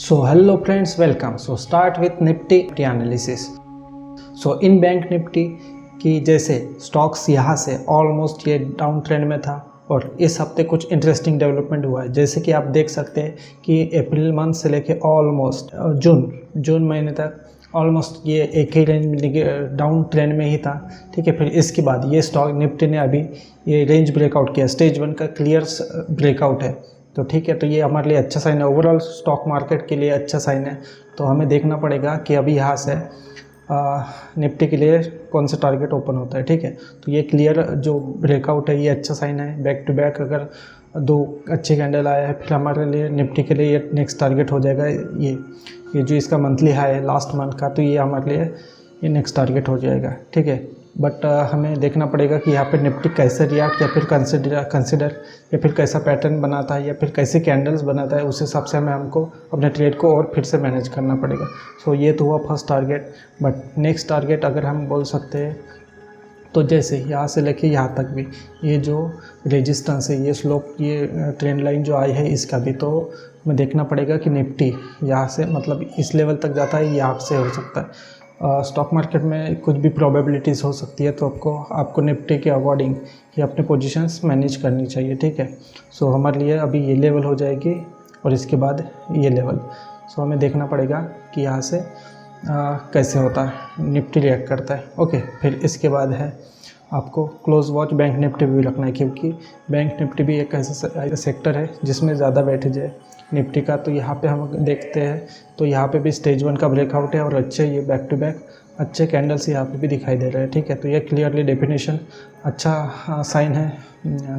So hello friends, welcome. So start with Nifty analysis. So in bank Nifty की जैसे stocks यहाँ से almost ये डाउन ट्रेंड में था और इस हफ्ते कुछ इंटरेस्टिंग डेवलपमेंट हुआ है। जैसे कि आप देख सकते हैं कि अप्रैल मंथ से लेके ऑलमोस्ट जून महीने तक ऑलमोस्ट ये एक ही रेंज में डाउन ट्रेंड में ही था। ठीक है, फिर इसके बाद ये स्टॉक निफ्टी ने अभी ये रेंज ब्रेकआउट किया, स्टेज 1 का क्लियर ब्रेकआउट है। तो ठीक है, तो ये हमारे लिए अच्छा साइन है, ओवरऑल स्टॉक मार्केट के लिए अच्छा साइन है। तो हमें देखना पड़ेगा कि अभी यहाँ से निफ्टी के लिए कौन सा टारगेट ओपन होता है। ठीक है, तो ये क्लियर जो ब्रेकआउट है ये अच्छा साइन है। बैक टू बैक अगर दो अच्छे कैंडल आए हैं फिर हमारे लिए निफ्टी के लिए ये नेक्स्ट टारगेट हो जाएगा। ये जो इसका मंथली हाई है लास्ट मंथ का, तो ये हमारे लिए ये नेक्स्ट टारगेट हो जाएगा। ठीक है, बट हमें देखना पड़ेगा कि यहाँ पे निफ्टी कैसे रिएक्ट या फिर कंसिडर या फिर कैसा पैटर्न बनाता है या फिर कैसे कैंडल्स बनाता है, उस हिसाब से हमको अपने ट्रेड को और फिर से मैनेज करना पड़ेगा। सो ये तो हुआ first target, but next target अगर हम बोल सकते हैं तो जैसे यहाँ से लेके यहाँ तक भी ये जो रेजिस्टेंस है, ये स्लोप, ये ट्रेंड लाइन जो आई है इसका भी तो हमें देखना पड़ेगा कि निफ्टी यहाँ से मतलब इस लेवल तक जाता है, यहाँ से हो सकता है। स्टॉक मार्केट में कुछ भी प्रोबेबिलिटीज़ हो सकती है, तो आपको निफ्टी के अकॉर्डिंग ये अपने पोजीशंस मैनेज करनी चाहिए। ठीक है, सो हमारे लिए अभी ये लेवल हो जाएगी और इसके बाद ये लेवल। सो हमें देखना पड़ेगा कि यहाँ से कैसे होता है, निफ्टी रिएक्ट करता है। ओके, फिर इसके बाद है आपको क्लोज वॉच बैंक निफ्टी भी रखना है, क्योंकि बैंक निफ्टी भी एक ऐसा सेक्टर है जिसमें ज़्यादा वेटेज है निफ्टी का। तो यहाँ पे हम देखते हैं तो यहाँ पे भी स्टेज 1 का ब्रेकआउट है और अच्छे ये बैक टू बैक अच्छे कैंडल्स यहाँ पे भी दिखाई दे रहे हैं। ठीक है, तो ये क्लियरली डेफिनेशन अच्छा साइन है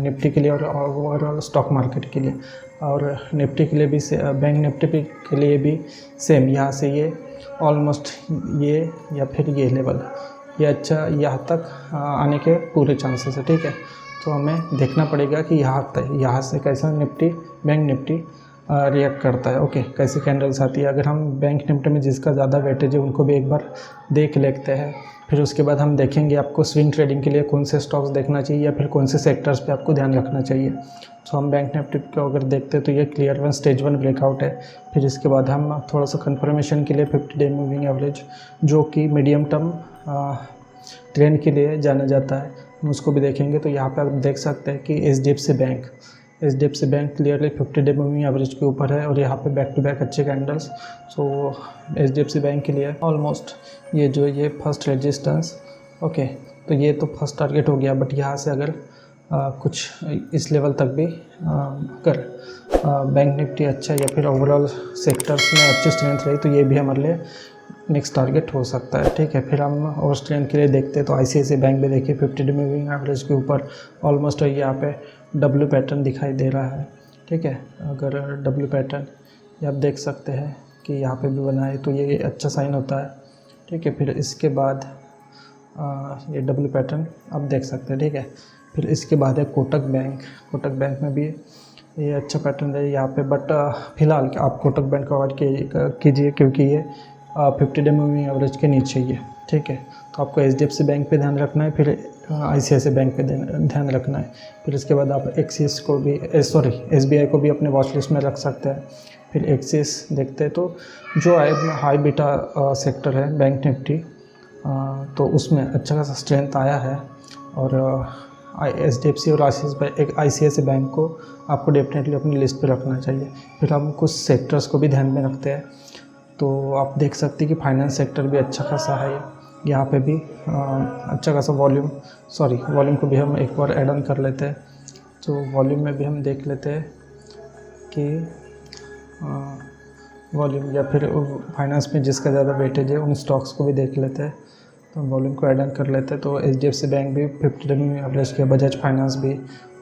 निफ्टी के लिए और ओवरऑल स्टॉक मार्केट के लिए। और निफ्टी के लिए भी बैंक निफ्टी के लिए भी सेम, यहाँ से ये ऑलमोस्ट ये या फिर ये लेवल ये अच्छा यहाँ तक आने के पूरे चांसेस है। ठीक है, तो हमें देखना पड़ेगा कि यहाँ से कैसा बैंक निफ्टी रिएक्ट करता है। ओके, कैसी कैंडल्स आती है। अगर हम बैंक निफ्टी में जिसका ज़्यादा वेटेज है उनको भी एक बार देख लेते हैं, फिर उसके बाद हम देखेंगे आपको स्विंग ट्रेडिंग के लिए कौन से स्टॉक्स देखना चाहिए या फिर कौन से सेक्टर्स पे आपको ध्यान रखना चाहिए। तो हम बैंक निफ्टी को अगर देखते हैं तो ये क्लियर स्टेज 1 ब्रेकआउट है। फिर इसके बाद हम थोड़ा सा कंफर्मेशन के लिए 50 डे मूविंग एवरेज जो कि मीडियम टर्म ट्रेंड के लिए जाना जाता है, हम उसको भी देखेंगे। तो यहाँ पर आप देख सकते हैं कि HDFC bank clearly 50 day moving average के ऊपर है और यहाँ पे बैक टू बैक अच्छे कैंडल्स। सो एचडीएफसी बैंक के लिए ऑलमोस्ट ये फर्स्ट रेजिस्टेंस। ओके, तो ये तो फर्स्ट टारगेट हो गया, बट यहाँ से अगर कुछ इस लेवल तक भी अगर बैंक निफ्टी अच्छा या फिर ओवरऑल सेक्टर्स में अच्छी स्ट्रेंथ रही तो ये भी हमारे लिए नेक्स्ट टारगेट हो सकता है। ठीक है, फिर हम और स्ट्रेंथ के लिए देखते हैं तो आईसीआईसीआई बैंक भी देखिए 50 डे मूविंग एवरेज के ऊपर ऑलमोस्ट यहाँ पे डब्ल्यू पैटर्न दिखाई दे रहा है। ठीक है, अगर डब्ल्यू पैटर्न ये आप देख सकते हैं कि यहाँ पे भी बना है तो ये अच्छा साइन होता है। ठीक है, फिर इसके बाद ये डब्ल्यू पैटर्न आप देख सकते हैं। ठीक है, फिर इसके बाद है कोटक बैंक में भी ये अच्छा पैटर्न है यहाँ पे, बट फिलहाल आप कोटक बैंक का अवॉइड कीजिए क्योंकि ये 50 डे मूविंग एवरेज के नीचे ही है। ठीक है, तो आपको एचडीएफसी बैंक पे ध्यान रखना है, फिर आईसीआईसीआई बैंक पे ध्यान रखना है। फिर इसके बाद आप एक्सिस को भी एसबीआई को भी अपने वॉच लिस्ट में रख सकते हैं। फिर एक्सिस देखते हैं तो जो हाई बीटा सेक्टर है बैंक निफ्टी तो उसमें अच्छा खासा स्ट्रेंथ आया है और एचडीएफसी और आईसीआईसीआई बैंक को आपको डेफिनेटली अपनी लिस्ट पे रखना चाहिए। फिर हम कुछ सेक्टर्स को भी ध्यान में रखते हैं, तो आप देख सकते हैं कि फाइनेंस सेक्टर भी अच्छा खासा है, यहाँ पे भी अच्छा खासा वॉल्यूम को भी हम एक बार ऐड ऑन कर लेते हैं। तो वॉल्यूम में भी हम देख लेते हैं कि वॉल्यूम या फिर फाइनेंस में जिसका ज़्यादा वेटेज है उन स्टॉक्स को भी देख लेते हैं, तो वॉल्यूम को ऐड ऑन कर लेते हैं। तो एचडीएफसी बैंक भी 50 डे मूविंग एवरेज के, बजाज फाइनेंस भी,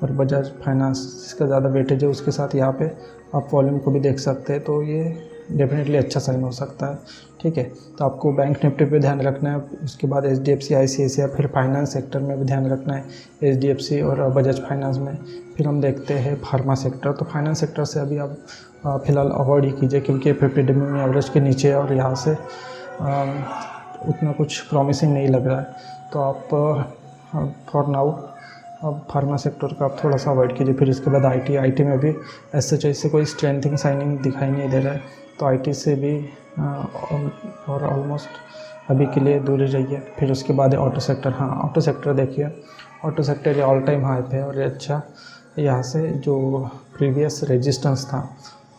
और बजाज फाइनेंस जिसका ज़्यादा वेटेज है उसके साथ यहाँ पे आप वॉल्यूम को भी देख सकते हैं, तो ये डेफिनेटली अच्छा साइन हो सकता है। ठीक है, तो आपको बैंक निफ्टी पे ध्यान रखना है, उसके बाद एचडीएफसी आईसीआईसीआई, फिर फाइनेंस सेक्टर में भी ध्यान रखना है, एचडीएफसी और बजाज फाइनेंस में। फिर हम देखते हैं फार्मा सेक्टर, तो फाइनेंस सेक्टर से अभी आप फ़िलहाल अवॉइड ही कीजिए क्योंकि 50 डे मूविंग एवरेज के नीचे है और यहाँ से उतना कुछ प्रॉमिसिंग नहीं लग रहा है। तो आप फॉर नाउ अब फार्मा सेक्टर का आप थोड़ा सा अवॉइड कीजिए। फिर इसके बाद आईटी में भी ऐसे कोई स्ट्रेंथिंग साइनिंग दिखाई नहीं दे रहा है, तो आईटी से भी और ऑलमोस्ट अभी के लिए दूर ही रहिए। फिर उसके बाद है ऑटो सेक्टर। हाँ, ऑटो सेक्टर देखिए, ऑटो सेक्टर ये ऑल टाइम हाई पे है और ये अच्छा यहाँ से जो प्रीवियस रेजिस्टेंस था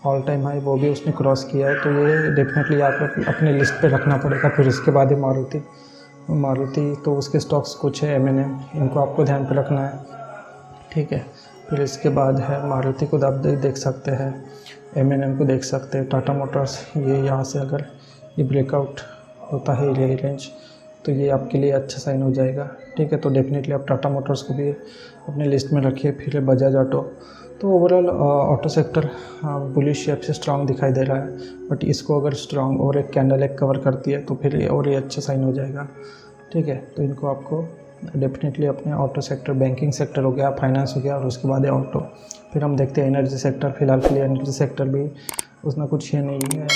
ऑल टाइम हाई वो भी उसने क्रॉस किया है, तो ये डेफिनेटली आप अपने लिस्ट पे रखना पड़ेगा। फिर उसके बाद है मारुति तो उसके स्टॉक्स कुछ है M&M, इनको आपको ध्यान पे रखना है, ठीक है। फिर इसके बाद है मारुति को आप देख सकते हैं, M&M को देख सकते हैं, टाटा मोटर्स ये यहाँ से अगर ये ब्रेकआउट होता है ये रेंज तो ये आपके लिए अच्छा साइन हो जाएगा, ठीक है। तो डेफिनेटली आप टाटा मोटर्स को भी अपने लिस्ट में रखिए। फिर बजाज ऑटो, तो overall auto sector bullish shape से स्ट्रांग दिखाई दे रहा है, बट इसको अगर स्ट्रांग और एक कैंडल एक कवर करती है तो फिर ये अच्छा साइन हो जाएगा, ठीक है। तो इनको आपको डेफिनेटली अपने ऑटो सेक्टर, बैंकिंग सेक्टर हो गया, फाइनेंस हो गया और उसके बाद है ऑटो। फिर हम देखते हैं एनर्जी सेक्टर। फिलहाल के लिए एनर्जी सेक्टर भी उतना कुछ ये नहीं है,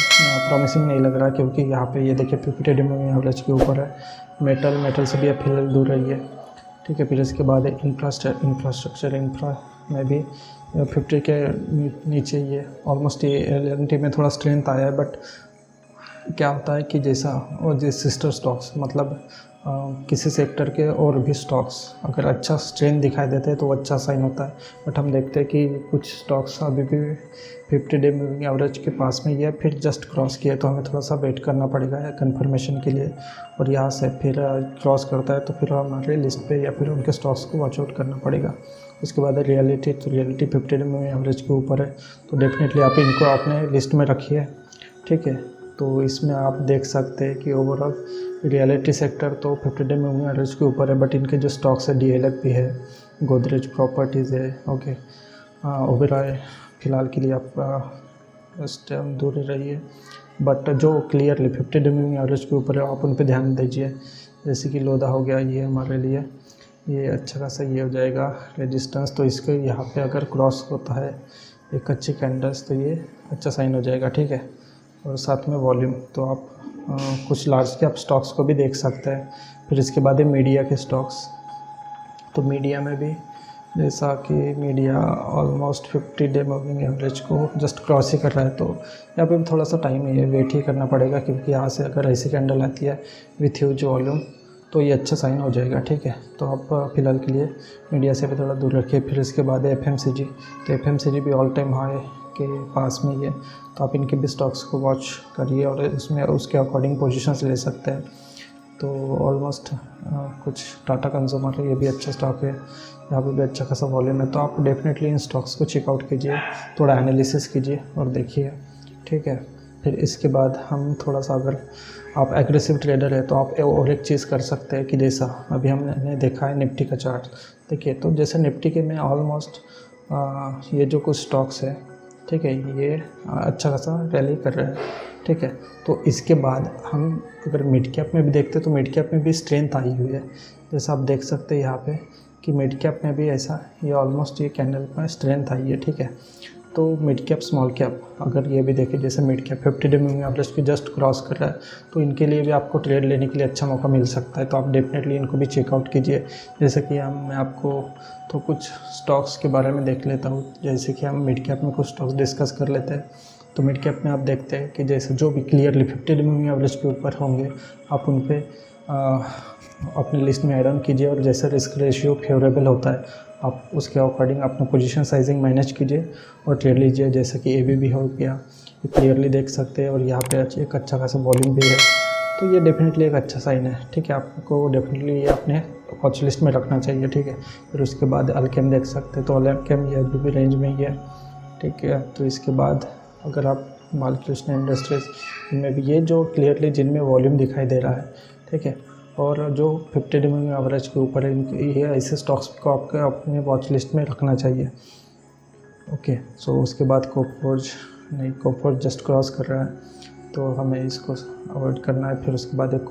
प्रॉमिसिंग नहीं लग रहा, क्योंकि यहाँ पे ये देखिए 50 में एवरेज के ऊपर है। मेटल से भी अब फिलहाल दूर रही है, ठीक है। फिर इसके बाद है इंफ्रास्ट्रक्चर में भी 50 के नीचे ये ऑलमोस्ट ये L&T में थोड़ा स्ट्रेंथ आया है, बट क्या होता है कि जैसा और जिस सिस्टर स्टॉक्स मतलब किसी सेक्टर के और भी स्टॉक्स अगर अच्छा स्ट्रेंथ दिखाई देते हैं तो अच्छा साइन होता है, बट हम देखते हैं कि कुछ स्टॉक्स अभी भी 50 डे मूविंग एवरेज के पास में ही है, फिर जस्ट क्रॉस किया, तो हमें थोड़ा सा वेट करना पड़ेगा कंफर्मेशन के लिए। और यहाँ से फिर क्रॉस करता है तो फिर हमारे लिस्ट पे या फिर उनके स्टॉक्स को वॉच आउट करना पड़ेगा। उसके बाद है रियलिटी, तो रियलिटी 50 डे मूविंग एवरेज के ऊपर है, तो डेफिनेटली आप इनको अपने लिस्ट में रखिए, ठीक है। तो इसमें आप देख सकते हैं कि ओवरऑल रियलिटी सेक्टर तो 50 डे मूविंग एवरेज के ऊपर है, बट इनके जो स्टॉक्स है DLF भी है, गोदरेज प्रॉपर्टीज़ है, ओके, ओबेरॉय फिलहाल के लिए आप इस टाइम दूर ही रहिए, बट जो क्लियरली 50 डे मूविंग एवरेज के ऊपर है आप उन पे ध्यान दीजिए। जैसे कि लोधा हो गया, ये हमारे लिए ये अच्छा खासा ये हो जाएगा रेजिस्टेंस, तो इसके यहाँ पे अगर क्रॉस होता है एक अच्छी कैंडल्स तो ये अच्छा साइन हो जाएगा, ठीक है। और साथ में वॉल्यूम, तो आप कुछ लार्ज कैप स्टॉक्स को भी देख सकते हैं। फिर इसके बाद है मीडिया के स्टॉक्स, तो मीडिया में भी जैसा कि media almost 50 day moving average को जस्ट क्रॉस ही कर रहा है, तो यहाँ पे भी थोड़ा सा टाइम है, वेट ही करना पड़ेगा, क्योंकि यहाँ से अगर ऐसी कैंडल आती है विथ ह्यूज वॉल्यूम तो ये अच्छा साइन हो जाएगा, ठीक है। तो आप फिलहाल के लिए मीडिया से भी थोड़ा दूर रखिए। फिर इसके बाद है FMCG, तो FMCG भी ऑल टाइम हाई के पास में ही है, तो आप इनके भी स्टॉक्स को वॉच करिए और इसमें उसके अकॉर्डिंग पोजीशंस ले सकते हैं। तो ऑलमोस्ट कुछ टाटा कंज्यूमर है, ये भी अच्छा स्टॉक है, यहाँ पे भी अच्छा खासा वॉल्यूम है, तो आप डेफिनेटली इन स्टॉक्स को चेकआउट कीजिए, थोड़ा एनालिसिस कीजिए और देखिए, ठीक है। फिर इसके बाद हम थोड़ा सा, अगर आप एग्रेसिव ट्रेडर है तो आप और एक चीज़ कर सकते हैं कि जैसा अभी हमने देखा है निफ्टी का चार्ट, देखिए, तो जैसे निफ्टी के में ऑलमोस्ट ये जो कुछ स्टॉक्स है, ठीक है, ये अच्छा खासा रैली कर रहे हैं, ठीक है। तो इसके बाद हम अगर मिड कैप में भी देखते हैं तो मिड कैप में भी स्ट्रेंथ आई हुई है, जैसा आप देख सकते हैं यहाँ पे कि मिड कैप में भी ऐसा ये ऑलमोस्ट ये कैंडल में स्ट्रेंथ आई है, ठीक है। तो मिड कैप स्मॉल कैप अगर ये भी देखें, जैसे mid cap 50 day moving average की जस्ट क्रॉस कर रहा है, तो इनके लिए भी आपको ट्रेड लेने के लिए अच्छा मौका मिल सकता है, तो आप डेफिनेटली इनको भी चेकआउट कीजिए। जैसे कि मैं आपको तो कुछ स्टॉक्स के बारे में देख लेता हूँ, जैसे कि हम मिड कैप में कुछ स्टॉक्स डिस्कस कर लेते हैं। तो मिड कैप में आप देखते हैं कि जैसे जो भी क्लियरली 50 डे मूविंग एवरेज के ऊपर होंगे आप उन पे अपनी लिस्ट में ऐड ऑन कीजिए, और जैसे रिस्क रेशियो फेवरेबल होता है आप उसके अकॉर्डिंग अपना पोजीशन साइजिंग मैनेज कीजिए और ट्रेड लीजिए। जैसे कि ABB हो गया, ये क्लियरली देख सकते हैं और यहाँ पे एक अच्छा खासा वॉल्यूम भी है, तो ये डेफिनेटली एक अच्छा साइन है, ठीक है। आपको डेफिनेटली ये अपने वॉच लिस्ट में रखना चाहिए, ठीक है। फिर उसके बाद अल्केम देख सकते हैं, तो अल्केम ये अभी भी रेंज में ही है, ठीक है। तो इसके बाद अगर आप बालकृष्ण इंडस्ट्रीज, इनमें भी ये जो क्लियरली जिनमें वॉल्यूम दिखाई दे रहा है, ठीक है, और जो 50 डे मूविंग एवरेज के ऊपर है, ये ऐसे स्टॉक्स को आपको अपने वॉच लिस्ट में रखना चाहिए, ओके। सो उसके बाद कोफोर्ज जस्ट क्रॉस कर रहा है, तो हमें इसको अवॉइड करना है। फिर उसके बाद एक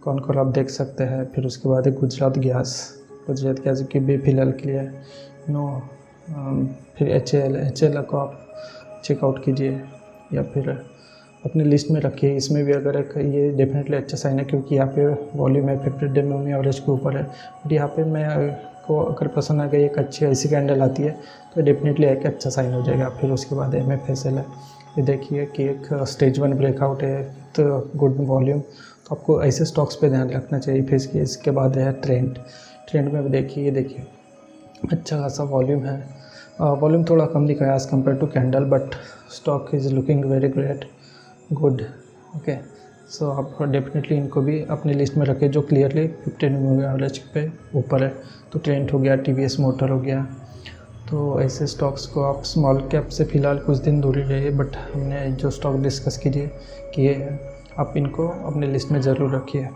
कॉनकोर आप देख सकते हैं। फिर उसके बाद एक गुजरात गैस की भी फिलहाल के लिए फिर HAL को आप चेकआउट कीजिए या फिर अपनी लिस्ट में रखिए। इसमें भी अगर एक ये डेफिनेटली अच्छा साइन है, क्योंकि यहाँ पे वॉल्यूम है 50 डे मूविंग एवरेज के ऊपर है, बट यहाँ पे मैं को अगर पसंद आ गई एक अच्छी ऐसी कैंडल आती है तो डेफिनेटली एक अच्छा साइन हो जाएगा। फिर उसके बाद MFSL है, ये देखिए कि एक स्टेज 1 ब्रेकआउट है तो गुड वॉल्यूम, तो आपको ऐसे स्टॉक्स पे ध्यान रखना चाहिए। फिर इसके बाद है ट्रेंड में भी देखिए, ये देखिए अच्छा खासा वॉल्यूम है। वॉल्यूम थोड़ा कम दिखा है as compare to candle, but stock is looking very great, good. Okay, so आप डेफिनेटली इनको भी अपनी लिस्ट में रखें जो क्लियरली 15 मूविंग एवरेज पे ऊपर है। तो ट्रेंड हो गया, टीवीएस मोटर हो गया, तो ऐसे स्टॉक्स को आप स्मॉल कैप से फ़िलहाल कुछ दिन दूरी रहिए, बट हमने जो स्टॉक डिस्कस किए हैं आप इनको अपने लिस्ट में ज़रूर रखिए।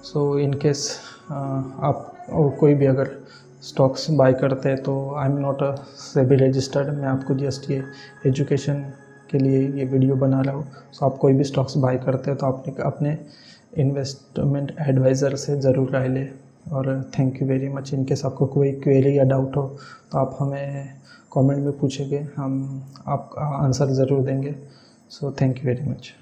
सो इन केस आप कोई भी अगर स्टॉक्स बाय करते हैं तो I am not a SEBI registered, मैं आपको जस्ट ये एजुकेशन के लिए ये वीडियो बना रहा हूँ। सो आप कोई भी स्टॉक्स बाय करते हैं तो आपने अपने इन्वेस्टमेंट एडवाइज़र से ज़रूर राय लें। और thank you very much. In case आपको कोई क्वेरी या डाउट हो तो आप हमें कमेंट में पूछेंगे, हम आपका आंसर ज़रूर देंगे। So thank you very much.